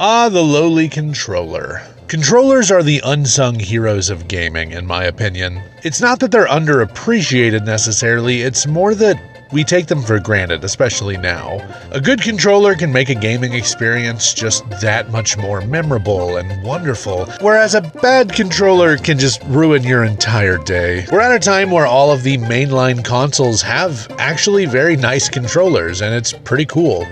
Ah, the lowly controller. Controllers are the unsung heroes of gaming, in my opinion. It's not that they're underappreciated necessarily, it's more that we take them for granted, especially now. A good controller can make a gaming experience just that much more memorable and wonderful, whereas a bad controller can just ruin your entire day. We're at a time where all of the mainline consoles have actually very nice controllers, and it's pretty cool.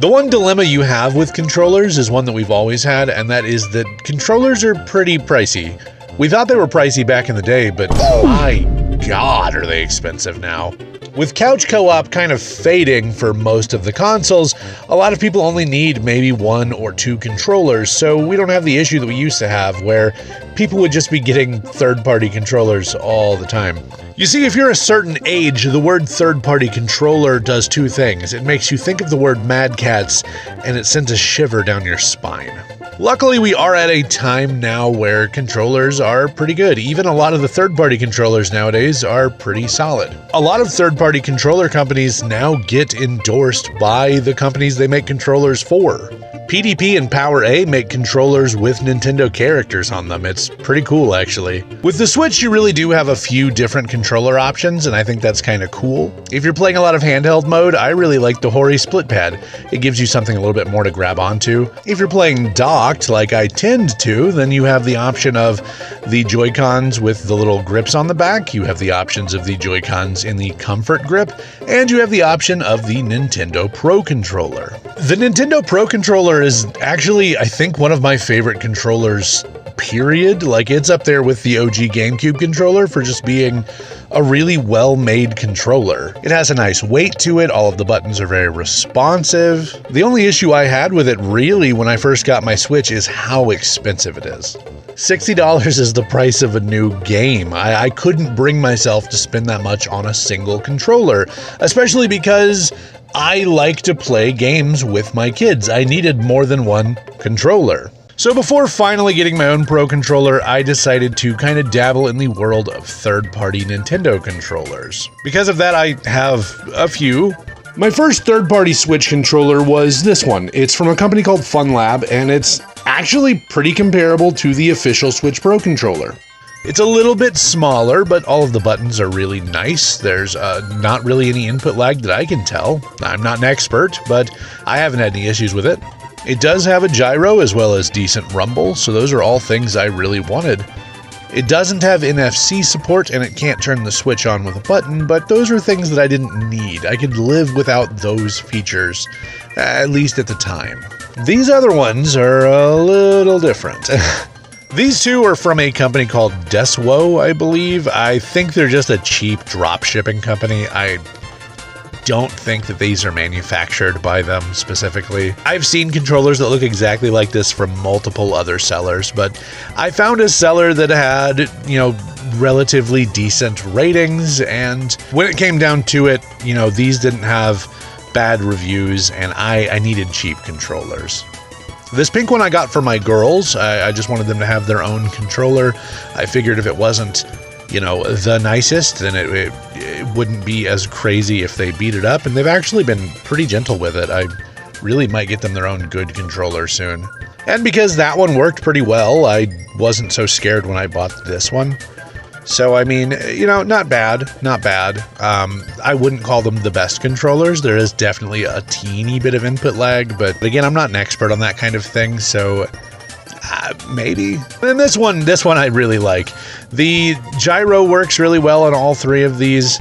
The one dilemma you have with controllers is one that we've always had, and that is that controllers are pretty pricey. We thought they were pricey back in the day, but my God, are they expensive now. With couch co-op kind of fading for most of the consoles, a lot of people only need maybe 1 or 2 controllers, so we don't have the issue that we used to have where people would just be getting third-party controllers all the time. You see, if you're a certain age, the word third-party controller does 2 things. It makes you think of the word Mad Catz, and it sends a shiver down your spine. Luckily, we are at a time now where controllers are pretty good. Even a lot of the third-party controllers nowadays are pretty solid. A lot of third-party controller companies now get endorsed by the companies they make controllers for. PDP and PowerA make controllers with Nintendo characters on them. It's pretty cool, actually. With the Switch, you really do have a few different controller options, and I think that's kind of cool. If you're playing a lot of handheld mode, I really like the Hori split pad. It gives you something a little bit more to grab onto. If you're playing docked, like I tend to, then you have the option of the Joy-Cons with the little grips on the back, you have the options of the Joy-Cons in the comfort grip, and you have the option of the Nintendo Pro Controller. The Nintendo Pro Controller is actually, I think, one of my favorite controllers, period. Like, it's up there with the OG GameCube controller for just being a really well-made controller. It has a nice weight to it, all of the buttons are very responsive. The only issue I had with it really when I first got my Switch is how expensive it is. $60 is the price of a new game. I couldn't bring myself to spend that much on a single controller, especially because I like to play games with my kids. I needed more than one controller. So before finally getting my own Pro Controller, I decided to kind of dabble in the world of third-party Nintendo controllers. Because of that, I have a few. My first third-party Switch controller was this one. It's from a company called FunLab, and it's actually pretty comparable to the official Switch Pro Controller. It's a little bit smaller, but all of the buttons are really nice. There's not really any input lag that I can tell. I'm not an expert, but I haven't had any issues with it. It does have a gyro as well as decent rumble, so those are all things I really wanted. It doesn't have NFC support and it can't turn the Switch on with a button, but those are things that I didn't need. I could live without those features, at least at the time. These other ones are a little different. These two are from a company called Deswo, I believe. I think they're just a cheap drop shipping company. I don't think that these are manufactured by them specifically. I've seen controllers that look exactly like this from multiple other sellers, but I found a seller that had, relatively decent ratings, and when it came down to it, these didn't have bad reviews, and I needed cheap controllers. This pink one I got for my girls. I just wanted them to have their own controller. I figured if it wasn't, the nicest, then it wouldn't be as crazy if they beat it up, and they've actually been pretty gentle with it. I really might get them their own good controller soon. And because that one worked pretty well, I wasn't so scared when I bought this one. So, I mean, not bad. I wouldn't call them the best controllers. There is definitely a teeny bit of input lag, but again, I'm not an expert on that kind of thing, so maybe. And this one I really like. The gyro works really well on all 3 of these.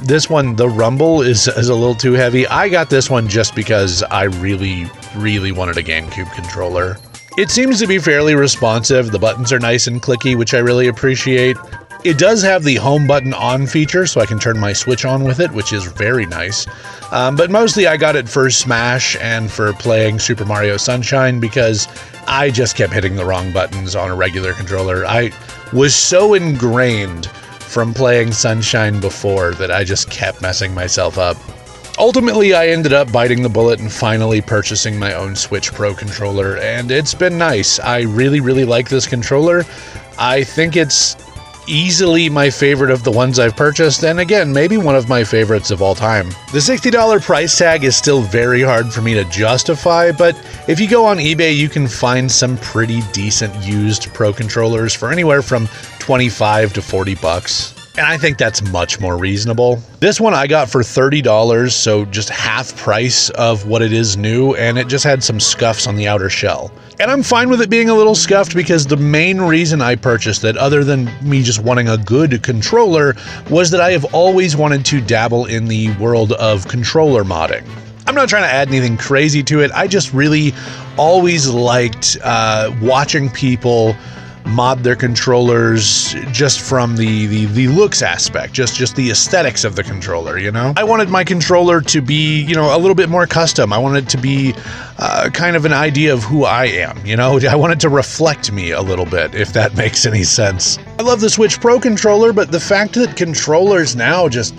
This one, the rumble is a little too heavy. I got this one just because I really, really wanted a GameCube controller. It seems to be fairly responsive. The buttons are nice and clicky, which I really appreciate. It does have the home button on feature, so I can turn my Switch on with it, which is very nice. But mostly I got it for Smash and for playing Super Mario Sunshine because I just kept hitting the wrong buttons on a regular controller. I was so ingrained from playing Sunshine before that I just kept messing myself up. Ultimately, I ended up biting the bullet and finally purchasing my own Switch Pro controller, and it's been nice. I really, really like this controller. I think it's easily my favorite of the ones I've purchased, and again, maybe one of my favorites of all time. The $60 price tag is still very hard for me to justify, but if you go on eBay, you can find some pretty decent used Pro controllers for anywhere from 25 to 40 bucks. And I think that's much more reasonable. This one I got for $30, so just half price of what it is new, and it just had some scuffs on the outer shell. And I'm fine with it being a little scuffed because the main reason I purchased it, other than me just wanting a good controller, was that I have always wanted to dabble in the world of controller modding. I'm not trying to add anything crazy to it, I just really always liked watching people mod their controllers just from the looks aspect, just the aesthetics of the controller, you know? I wanted my controller to be, you know, a little bit more custom. I wanted it to be kind of an idea of who I am, you know? I want it to reflect me a little bit, if that makes any sense. I love the Switch Pro controller, but the fact that controllers now just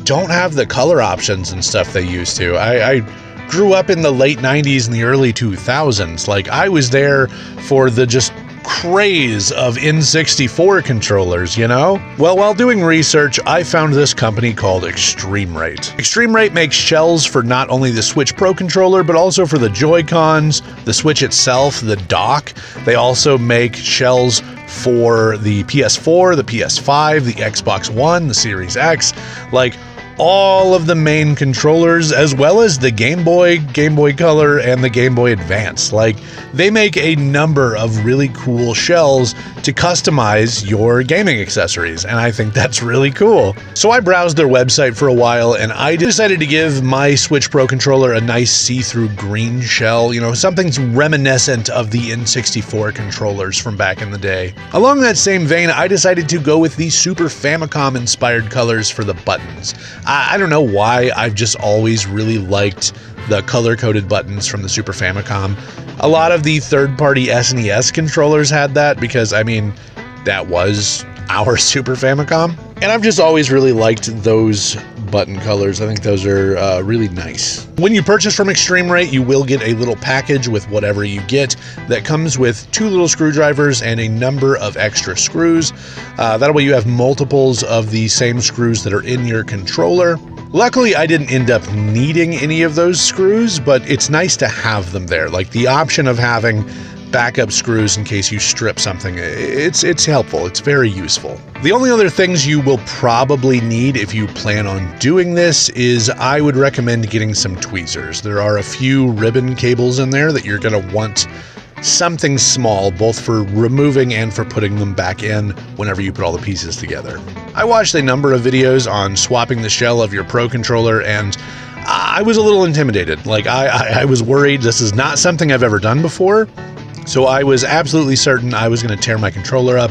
don't have the color options and stuff they used to. I grew up in the late 90s and the early 2000s. Like, I was there for the just craze of N64 controllers, you know? Well, while doing research, I found this company called ExtremeRate. ExtremeRate makes shells for not only the Switch Pro controller, but also for the Joy-Cons, the Switch itself, the dock. They also make shells for the PS4, the PS5, the Xbox One, the Series X, like all of the main controllers, as well as the Game Boy, Game Boy Color, and the Game Boy Advance. Like, they make a number of really cool shells to customize your gaming accessories, and I think that's really cool. So I browsed their website for a while, and I decided to give my Switch Pro controller a nice see-through green shell, you know, something reminiscent of the N64 controllers from back in the day. Along that same vein, I decided to go with the Super Famicom-inspired colors for the buttons. I don't know why, I've just always really liked the color-coded buttons from the Super Famicom. A lot of the third-party SNES controllers had that because, I mean, that was our Super Famicom. And I've just always really liked those button colors. I think those are really nice. When you purchase from ExtremeRate, you will get a little package with whatever you get that comes with 2 little screwdrivers and a number of extra screws. That way you have multiples of the same screws that are in your controller. Luckily, I didn't end up needing any of those screws, but it's nice to have them there. Like, the option of having backup screws in case you strip something, it's helpful. It's very useful. The only other things you will probably need if you plan on doing this is I would recommend getting some tweezers. There are a few ribbon cables in there that you're going to want something small, both for removing and for putting them back in whenever you put all the pieces together. I watched a number of videos on swapping the shell of your Pro controller, and I was a little intimidated. Like, I was worried. This is not something I've ever done before. So I was absolutely certain I was going to tear my controller up,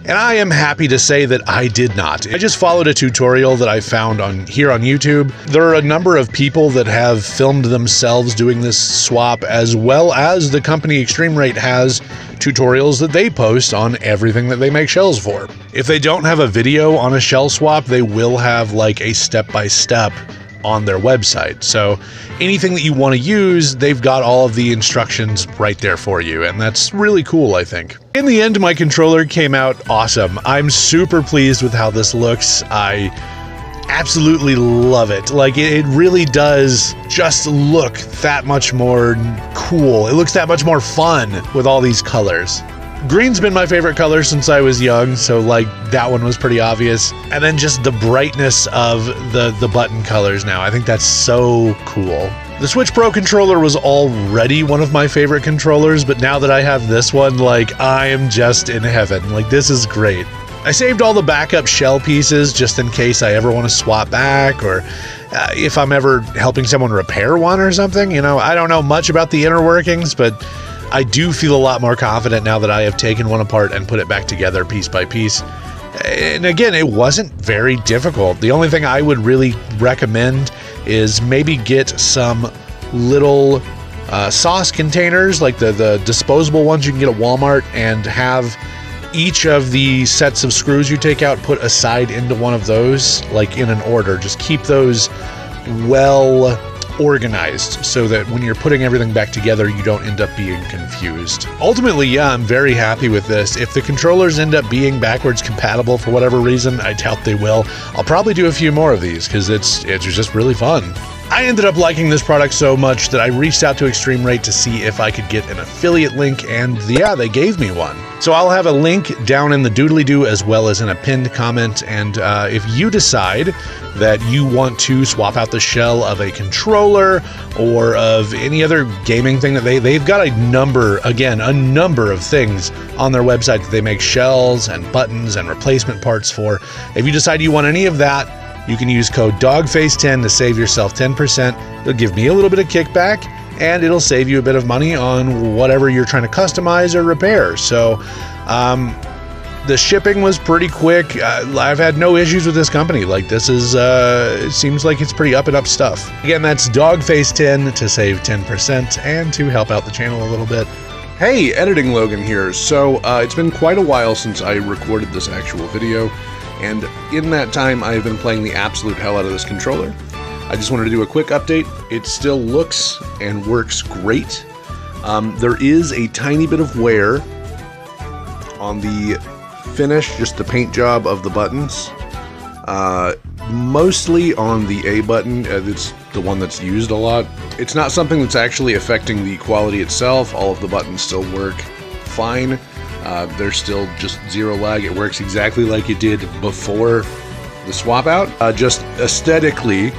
and I am happy to say that I did not. I just followed a tutorial that I found here on YouTube. There are a number of people that have filmed themselves doing this swap, as well as the company ExtremeRate has tutorials that they post on everything that they make shells for. If they don't have a video on a shell swap, they will have like a step-by-step on their website. So anything that you want to use, they've got all of the instructions right there for you, and that's really cool, I think. In the end, my controller came out awesome. I'm super pleased with how this looks. I absolutely love it. Like, it really does just look that much more cool. It looks that much more fun with all these colors. Green's been my favorite color since I was young, so like that one was pretty obvious. And then just the brightness of the button colors now. I think that's so cool. The Switch Pro controller was already one of my favorite controllers, but now that I have this one, like, I am just in heaven. Like, this is great. I saved all the backup shell pieces just in case I ever want to swap back, or if I'm ever helping someone repair one or something. You know, I don't know much about the inner workings, but I do feel a lot more confident now that I have taken one apart and put it back together piece by piece. And again, it wasn't very difficult. The only thing I would really recommend is maybe get some little sauce containers, like the disposable ones you can get at Walmart, and have each of the sets of screws you take out put aside into one of those, like in an order. Just keep those well organized so that when you're putting everything back together, you don't end up being confused. Ultimately, yeah, I'm very happy with this. If the controllers end up being backwards compatible for whatever reason, I doubt they will, I'll probably do a few more of these because it's just really fun. I ended up liking this product so much that I reached out to ExtremeRate to see if I could get an affiliate link, and yeah, they gave me one. So I'll have a link down in the doodly-doo as well as in a pinned comment, and if you decide that you want to swap out the shell of a controller or of any other gaming thing that they've got a number of things on their website that they make shells and buttons and replacement parts for. If you decide you want any of that, you can use code DOGFACE10 to save yourself 10%. It'll give me a little bit of kickback, and it'll save you a bit of money on whatever you're trying to customize or repair. So the shipping was pretty quick. I've had no issues with this company. Like, this is, it seems like it's pretty up and up stuff. Again, that's DOGFACE10 to save 10% and to help out the channel a little bit. Hey, Editing Logan here. So it's been quite a while since I recorded this actual video, and in that time I've been playing the absolute hell out of this controller. I just wanted to do a quick update. It still looks and works great. There is a tiny bit of wear on the finish, just the paint job of the buttons. Mostly on the A button. It's the one that's used a lot. It's not something that's actually affecting the quality itself. All of the buttons still work fine. There's still just zero lag. It works exactly like it did before the swap out. Just aesthetically,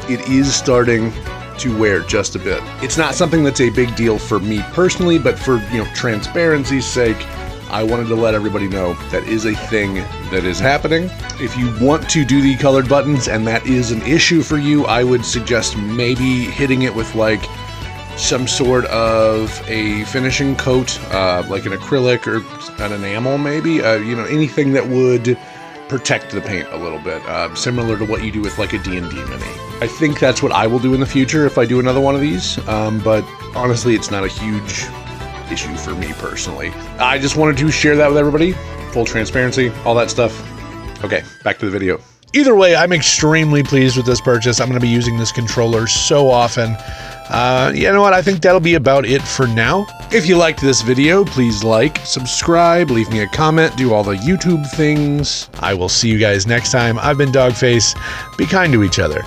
it is starting to wear just a bit. It's not something that's a big deal for me personally, but for, transparency's sake, I wanted to let everybody know that is a thing that is happening. If you want to do the colored buttons and that is an issue for you, I would suggest maybe hitting it with like some sort of a finishing coat, like an acrylic or an enamel maybe, anything that would protect the paint a little bit, similar to what you do with like a D&D mini. I think that's what I will do in the future if I do another one of these, but honestly it's not a huge issue for me personally. I just wanted to share that with everybody. Full transparency, all that stuff. Okay, back to the video. Either way, I'm extremely pleased with this purchase. I'm going to be using this controller so often. You know what? I think that'll be about it for now. If you liked this video, please like, subscribe, leave me a comment, do all the YouTube things. I will see you guys next time. I've been Dogface. Be kind to each other.